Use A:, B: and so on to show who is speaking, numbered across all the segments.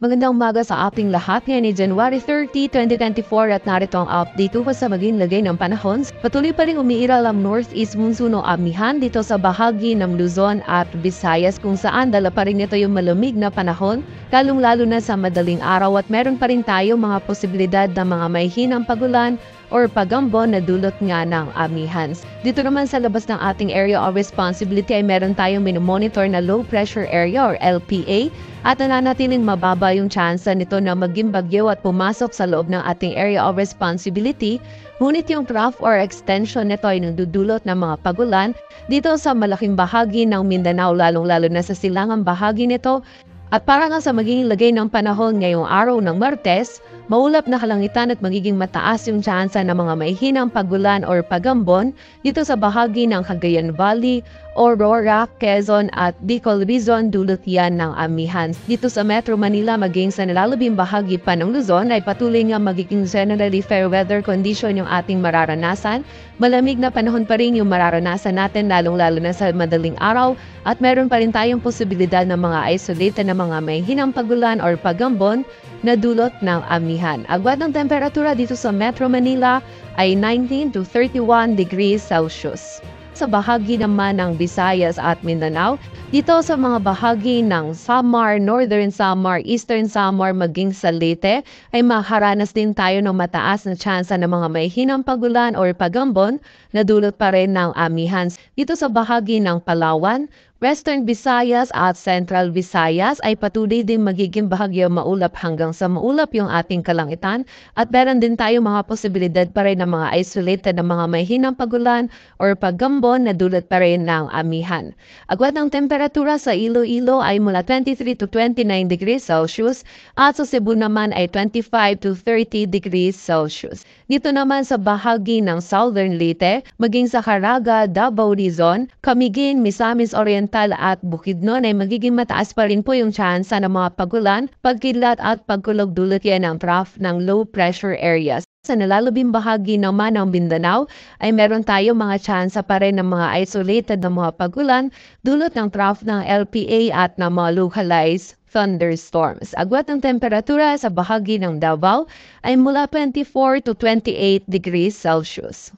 A: Magandang umaga sa ating lahat. Ngayon ay January 30, 2024 at narito ang update tungkol sa maging lagay ng panahon. Patuloy pa rin umiiral ang northeast monsoon o amihan dito sa bahagi ng Luzon at Visayas kung saan dala pa rin ito yung malamig na panahon, lalong-lalo na sa madaling araw at meron pa rin tayo mga posibilidad ng mga mahihinang pagulan or pagambon na dulot nga ng amihan. Dito naman sa labas ng ating area of responsibility ay meron tayong minomonitor na low pressure area or LPA at nananatiling mababa yung tsansa nito na maging bagyo at pumasok sa loob ng ating area of responsibility. Ngunit yung trough or extension nito ay nagdudulot ng mga pagulan dito sa malaking bahagi ng Mindanao, lalong-lalo na sa silangang bahagi nito. At para nga sa magiging lagay ng panahon ngayong araw ng Martes, maulap na kalangitan at magiging mataas yung tsansa ng mga maihinang pagulan or pagambon dito sa bahagi ng Cagayan Valley, Aurora, Quezon at Bicol Region dulot yan ng amihan. Dito sa Metro Manila maging sa nalalabing bahagi pa ng Luzon ay patuloy nga magiging generally fair weather condition yung ating mararanasan. Malamig na panahon pa rin yung mararanasan natin lalong-lalo na sa madaling araw at meron pa rin tayong posibilidad ng mga isolated na mga maihinang pagulan or pagambon na dulot ng amihan. Agwat ng temperatura dito sa Metro Manila ay 19 to 31 degrees Celsius. Sa bahagi naman ng Visayas at Mindanao, dito sa mga bahagi ng Samar, Northern Samar, Eastern Samar maging sa Leyte ay makaranas din tayo ng mataas na tsansa ng mga maihinang pagulan or pagambon na dulot pa rin ng amihan. Dito sa bahagi ng Palawan, Western Visayas at Central Visayas ay patuloy din magiging bahagyo maulap hanggang sa maulap yung ating kalangitan at meron din tayo mga posibilidad pa rin ng mga isolated na mga mahihinang pagulan or pagambon na dulot pa rin ng amihan. Agwat ng temperatura sa Iloilo ay mula 23 to 29 degrees Celsius at sa Cebu naman ay 25 to 30 degrees Celsius. Dito naman sa bahagi ng Southern Leyte, maging sa Caraga, Davao Region, Camiguin, Misamis Oriental at Bukidnon ay magiging mataas pa rin po yung tsansa ng mga pagulan, pagkidlat at pagkulog dulot yan ng trough ng low pressure areas. Sa nalalabing bahagi naman ng Mindanao ay meron tayo mga tsansa pa rin ng mga isolated na mga pagulan dulot ng trough ng LPA at ng mga localized thunderstorms. Agwat ng temperatura sa bahagi ng Davao ay mula 24 to 28 degrees Celsius.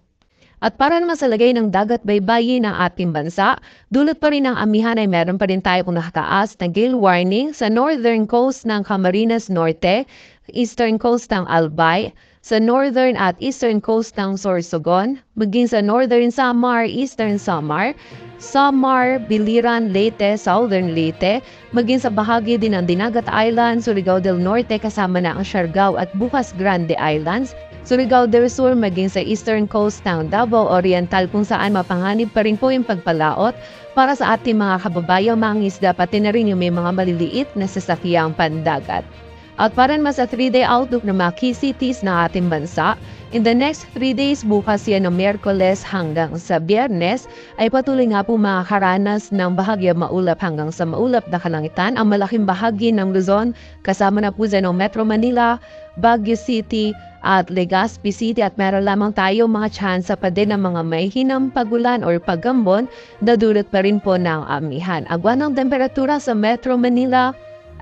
A: At para naman sa lagay ng dagat baybayin ng ating bansa, dulot pa rin ng amihan ay meron pa rin tayo kung nakataas na gale warning sa northern coast ng Camarines Norte, eastern coast ng Albay, sa northern at eastern coast ng Sorsogon, maging sa northern Samar, eastern Samar, Samar, Biliran, Leyte, southern Leyte, maging sa bahagi din ng Dinagat Island, Surigao del Norte kasama na ang Siargao at Bukas Grande Islands, Surigao del Sur maging sa eastern coast ng Davao Oriental kung saan mapanganib pa rin po yung pagpalaot para sa ating mga kababayang mangingisda pati na rin yung may mga maliliit na sasakyang pandagat. At para naman sa 3-day outlook ng mga key cities na ating bansa, in the next 3 days bukas yan ng Miyerkules hanggang sa Biyernes ay patuloy nga po makakaranas ng bahagya maulap hanggang sa maulap na kalangitan ang malaking bahagi ng Luzon kasama na po dyan ng Metro Manila, Baguio City at Legazpi City at meron lamang tayo mga tsansa pa din ng mga mahihinang pagulan or pagambon na dulot pa rin po ng amihan. Agwan ng temperatura sa Metro Manila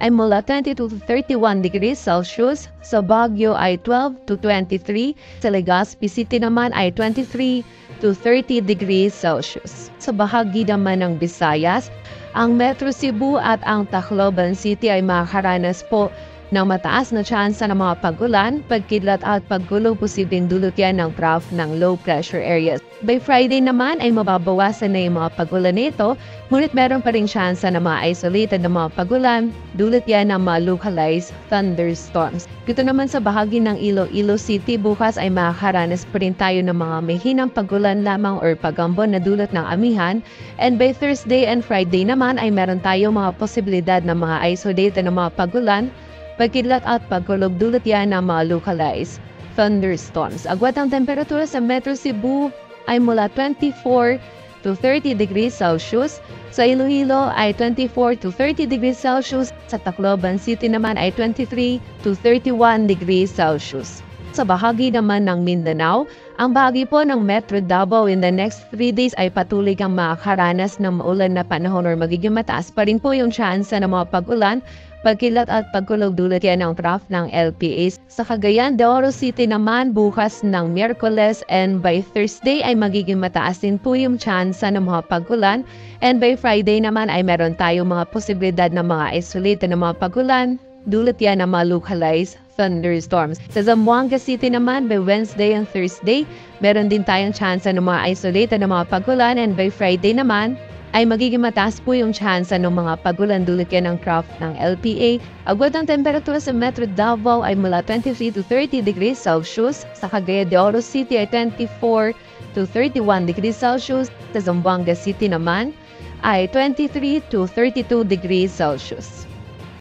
A: ay mula 22 to 31 degrees Celsius, sa Baguio ay 12 to 23, sa Legazpi City naman ay 23 to 30 degrees Celsius. Sa bahagi naman ng Visayas, ang Metro Cebu at ang Tacloban City ay makakaranas po ng mataas na tsansa ng mga pagulan, pagkidlat at pagkulog posibleng dulot yan ng trough ng low pressure areas. By Friday naman ay mababawasan na yung mga pagulan nito, ngunit meron pa rin tsansa na mga isolated na mga pagulan, dulot yan ng mga localized thunderstorms. Dito naman sa bahagi ng Iloilo City, bukas ay makakaranas pa rin tayo ng mga mahinang pagulan lamang or pagambon na dulot ng amihan, and by Thursday and Friday naman ay meron tayo mga posibilidad ng mga isolated na mga pagulan, pagkidlat at pagkulog dulot yan ng mga localized thunderstorms. Agwat ang temperatura sa Metro Cebu ay mula 24 to 30 degrees Celsius. Sa Iloilo ay 24 to 30 degrees Celsius. Sa Tacloban City naman ay 23 to 31 degrees Celsius. Sa bahagi naman ng Mindanao, ang bahagi po ng Metro Davao in the next 3 days ay patuloy kang makakaranas ng maulan na panahon or magiging mataas pa rin po yung tsansa ng mga pag-ulan, pagkilat at pagkulog dulot yan ang trough ng LPA. Sa Cagayan de Oro City naman bukas ng Miyerkules and by Thursday ay magiging mataas din po yung tsansa ng mga pagulan, and by Friday naman ay meron tayong mga posibilidad ng mga isolated na mga pagulan. Dulot yan ang mga localized thunderstorms. Sa Zamboanga City naman, by Wednesday and Thursday, meron din tayong chance ng mga isolated na mga pagulan, and by Friday naman, ay magiging mataas po yung chance ng mga pagulan dulot yan ng trough ng LPA. Agwat ng temperatura sa Metro Davao ay mula 23 to 30 degrees Celsius. Sa Cagayan de Oro City ay 24 to 31 degrees Celsius. Sa Zamboanga City naman ay 23 to 32 degrees Celsius.